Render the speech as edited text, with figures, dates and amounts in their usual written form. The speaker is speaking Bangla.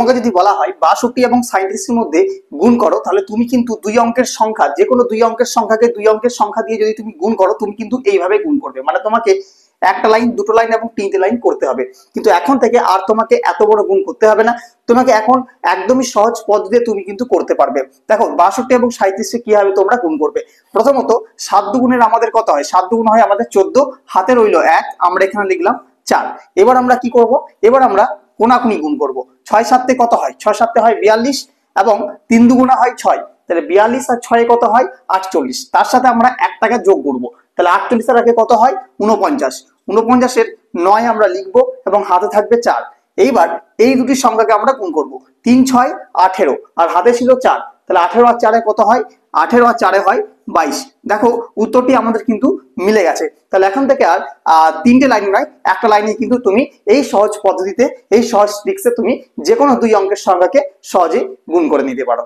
তোমাকে যদি বলা হয় 62 এবং 37 এর মধ্যে গুণ করো, তাহলে তুমি কিন্তু দুই অঙ্কের সংখ্যা, যে কোনো দুই অঙ্কের সংখ্যাকে দুই অঙ্কের সংখ্যা দিয়ে যদি তুমি গুণ করো, তুমি কিন্তু এইভাবে গুণ করবে, মানে তোমাকে একটা লাইন, দুটো লাইন এবং তিনটে লাইন করতে হবে। কিন্তু এখন থেকে আর তোমাকে এত বড় গুণ করতে হবে না, তোমাকে এখন একদমই সহজ পদ্ধতিতে তুমি কিন্তু করতে পারবে। দেখো 62 এবং 37 কিভাবে তোমরা গুণ করবে। প্রথমত 7 দুগুণের আমাদের কত হয়, 7 দুগুণ হয় আমাদের 14, হাতে রইল 1, আমরা এখানে লিখলাম 4। এবার আমরা কি করব, এবার আমরা কোনাকুনি গুণ করব। 6 7 কত হয়, 6 7 হয় 42 এবং 3 দুগুণা হয় 6, তাহলে 42 আর 6 কত হয় 48। তার সাথে আমরা 1 টাকা যোগ করব, তাহলে 48 এর আগে কত হয় 49। 49 এর 9 আমরা লিখব এবং হাতে থাকবে 4। এইবার এই দুটি সংখ্যাকে আমরা গুণ করব, 3 6 18 আর হাতে ছিল 4, তাহলে 18 আর 4 কত হয়, 18 আর 4 হয় 22। দেখো উত্তরটি আমাদের কিন্তু মিলে গেছে। তাহলে এখন থেকে আর তিনটে লাইন নয়, একটা লাইনে কিন্তু তুমি এই সহজ পদ্ধতিতে, এই সহজ ট্রিক্সে তুমি যে কোনো দুই অঙ্কের সংখ্যাকে সহজেই গুণ করে নিতে পারো।